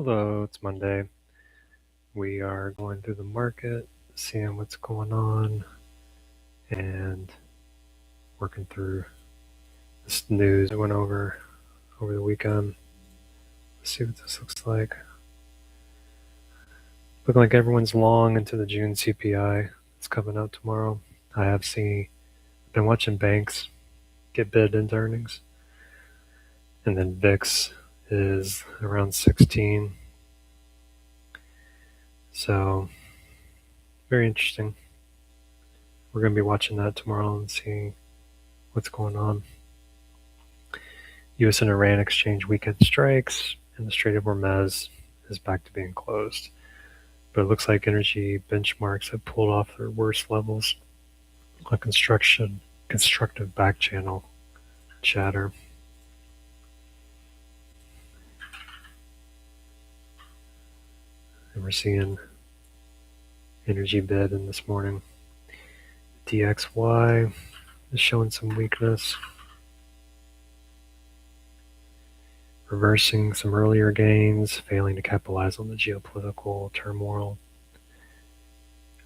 Hello, it's Monday. We are going through the market, seeing what's going on, and working through this news I went over the weekend. Let's see what this looks like. Looking like everyone's long into the June CPI. It's coming out tomorrow. I have been watching banks get bid into earnings, and then VIX is around 16. So very interesting. We're going to be watching that tomorrow and seeing what's going on. U.S. and Iran exchange weekend strikes, and the Strait of Hormuz is back to being closed. But it looks like energy benchmarks have pulled off their worst levels on constructive back channel chatter. And we're seeing energy bid in this morning. DXY is showing some weakness, reversing some earlier gains, failing to capitalize on the geopolitical turmoil,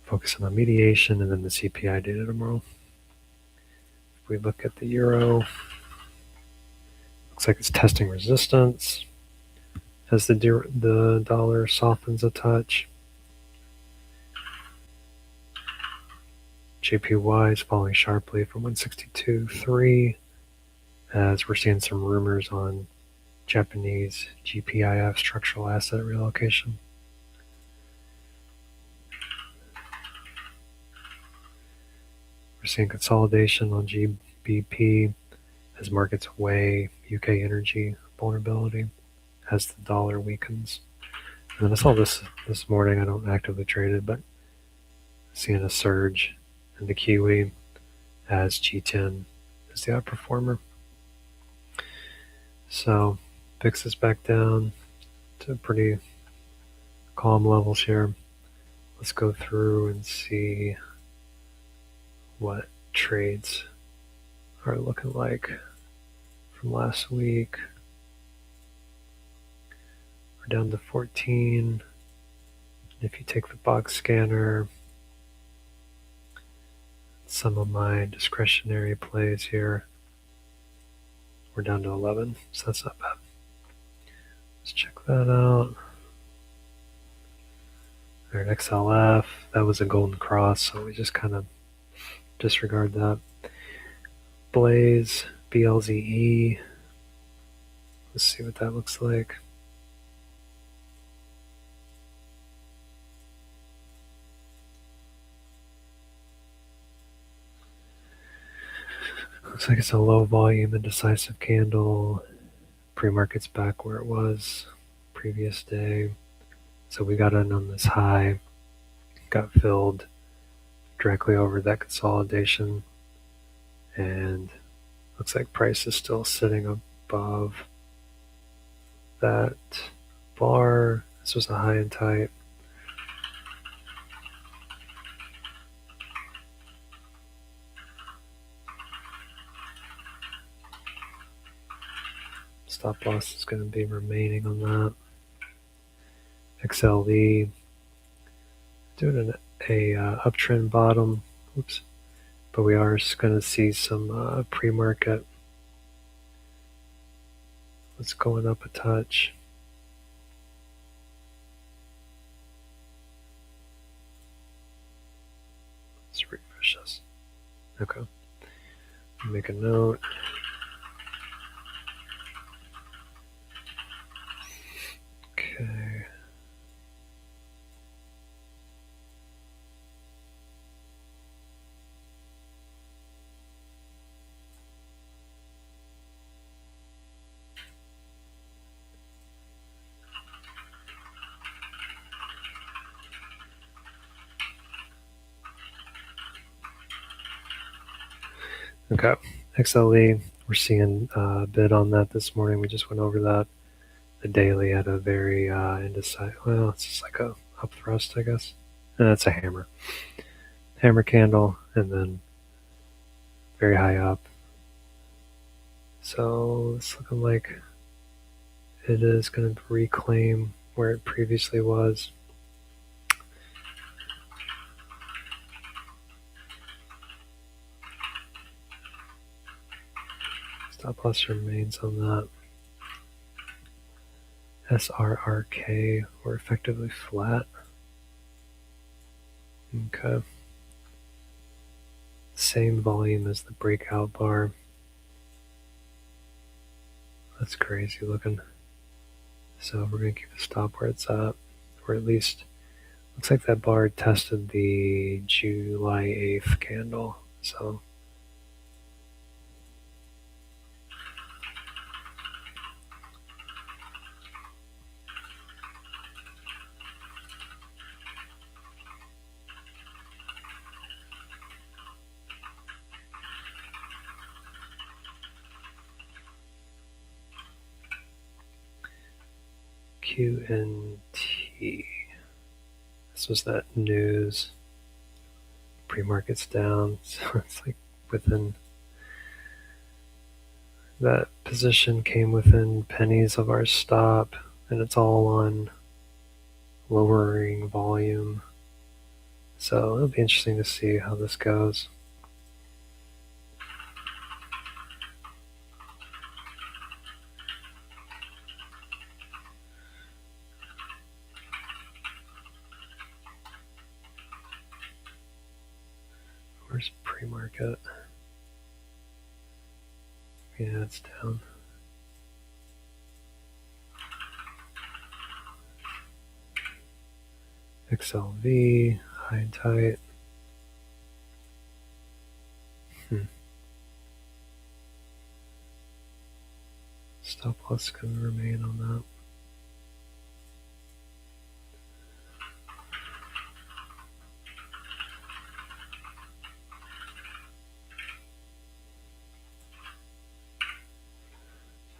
focusing on mediation, and then the CPI data tomorrow. If we look at the euro, looks like it's testing resistance as the dollar softens a touch. JPY is falling sharply from 162.3 as we're seeing some rumors on Japanese GPIF structural asset relocation. We're seeing consolidation on GBP as markets weigh UK energy vulnerability as the dollar weakens. And then I saw this morning. I don't actively trade it, but seeing a surge in the Kiwi as G10 is the outperformer. So VIX is back down to pretty calm levels here. Let's go through and see what trades are looking like from last week. We're down to 14. If you take the box scanner, some of my discretionary plays here, we're down to 11, so that's not bad. Let's check that out. All right, XLF, that was a golden cross, so we just kind of disregard that. BLZE, BLZE, let's see what that looks like. Looks like it's a low volume and decisive candle. Pre-market's back where it was previous day. So we got in on this high, got filled directly over that consolidation, and looks like price is still sitting above that bar. This was a high and tight. Stop loss is going to be remaining on that. XLE doing a uptrend bottom. Oops. But we are going to see some pre-market. It's going up a touch. Let's refresh this. Okay. Make a note. Okay. Okay, XLE, we're seeing a bid on that this morning. We just went over that. The daily had a very indecisive, well, it's just like a upthrust, I guess. And that's a hammer. Hammer candle, and then very high up. So it's looking like it is going to reclaim where it previously was. Stop loss remains on that. SRRK, we're effectively flat. Okay. Same volume as the breakout bar. That's crazy looking. So we're going to keep the stop where it's at, or at least looks like that bar tested the July 8th candle. So QNT. This was that news. Pre-market's down, so it's like within that position came within pennies of our stop, and it's all on lowering volume. So it'll be interesting to see how this goes. Where's pre-market? Yeah, it's down. XLV, high and tight. Stop loss can remain on that.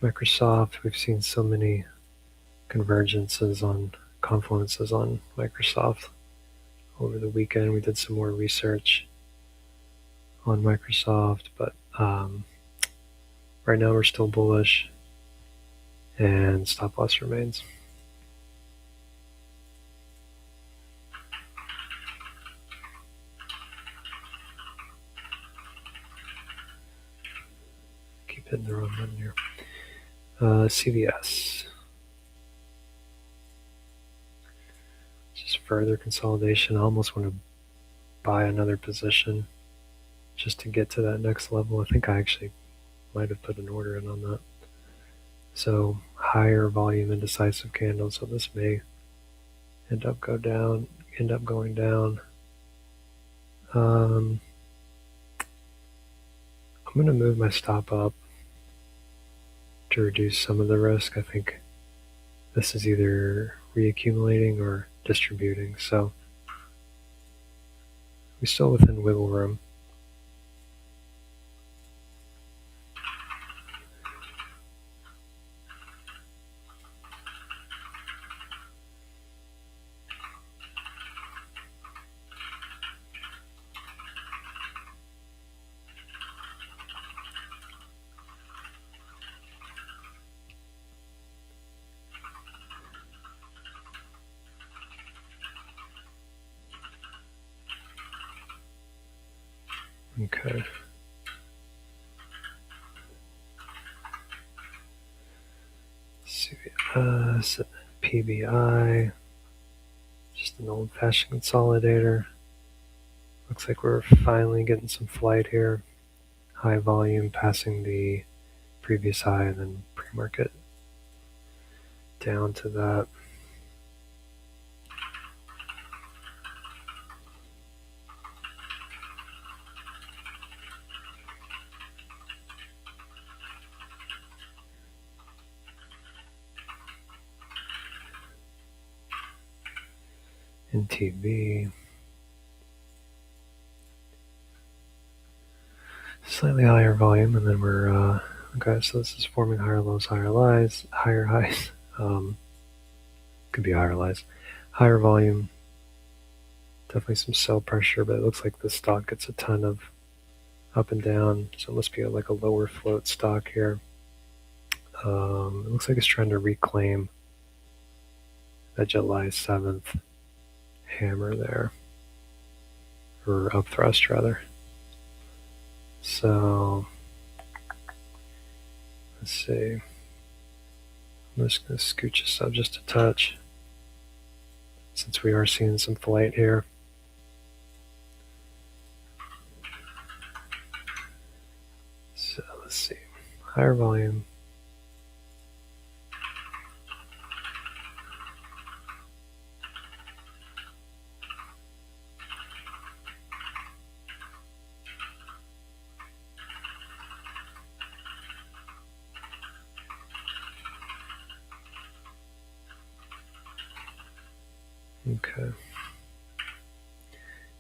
Microsoft, we've seen so many convergences on confluences on Microsoft over the weekend. We did some more research on Microsoft, but right now we're still bullish and stop loss remains. Keep hitting the wrong button here. CVS. Just further consolidation. I almost want to buy another position just to get to that next level. I think I actually might have put an order in on that. So higher volume and decisive candles. So this may end up going down. I'm going to move my stop up to reduce some of the risk. I think this is either reaccumulating or distributing. So we're still within wiggle room. Okay. CVS, PBI, just an old-fashioned consolidator. Looks like we're finally getting some flight here. High volume passing the previous high and then pre-market down to that. NTB. Slightly higher volume, and then we're okay. So this is forming higher lows, higher highs. Could be higher highs, higher volume. Definitely some sell pressure, but it looks like this stock gets a ton of up and down, so it must be like a lower float stock here. It looks like it's trying to reclaim that July 7th hammer there, or upthrust rather. So let's see. I'm just going to scooch this up just a touch since we are seeing some flight here. So let's see. Higher volume. Okay.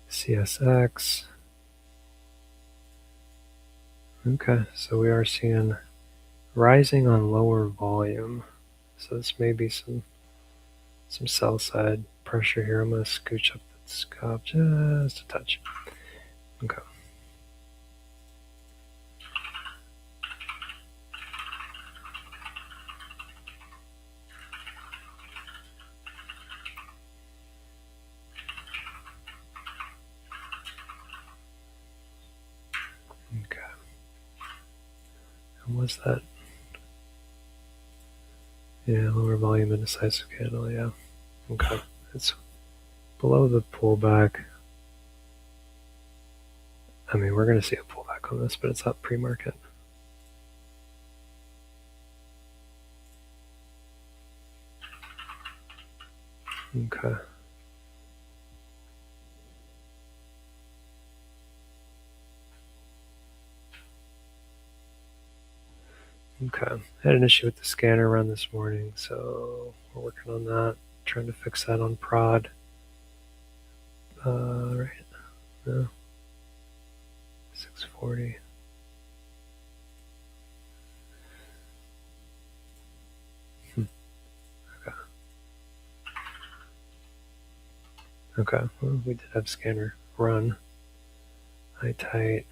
CSX. Okay, so we are seeing rising on lower volume. So this may be some sell side pressure here. I'm going to scooch up the scalp just a touch. Okay. Okay. And what's that? Yeah, lower volume and decisive candle, yeah. Okay. It's below the pullback. I mean, we're going to see a pullback on this, but it's up pre-market. Okay. Okay. I had an issue with the scanner run this morning, so we're working on that. Trying to fix that on prod. Right. No. 640. Okay. Okay. Well, we did have scanner run. High tight.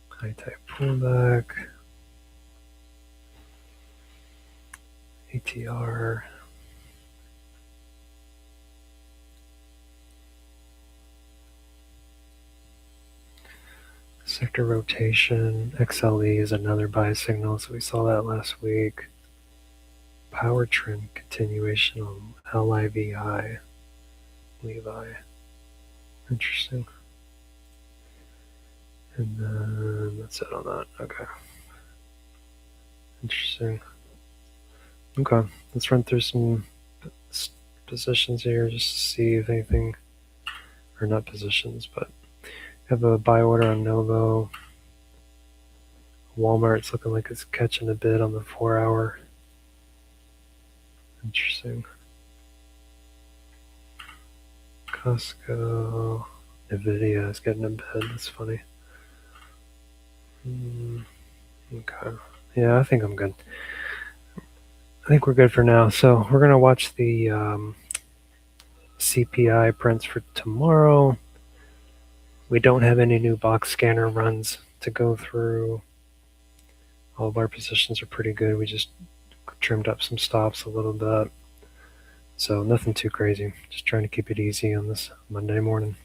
High tight pullback. ATR. Sector rotation. XLE is another buy signal, so we saw that last week. Powertrim continuation on LIVI. LIVI. Interesting. And then that's it on that. Okay. Interesting. Okay. Let's run through some positions here just to see if anything, or not positions, but have a buy order on Novo. Walmart's looking like it's catching a bid on the 4-hour. Interesting. Costco. Nvidia is getting a bid. That's funny. Okay. Yeah, I think I'm good. I think we're good for now. So we're going to watch the CPI prints for tomorrow. We don't have any new box scanner runs to go through. All of our positions are pretty good. We just trimmed up some stops a little bit. So nothing too crazy. Just trying to keep it easy on this Monday morning.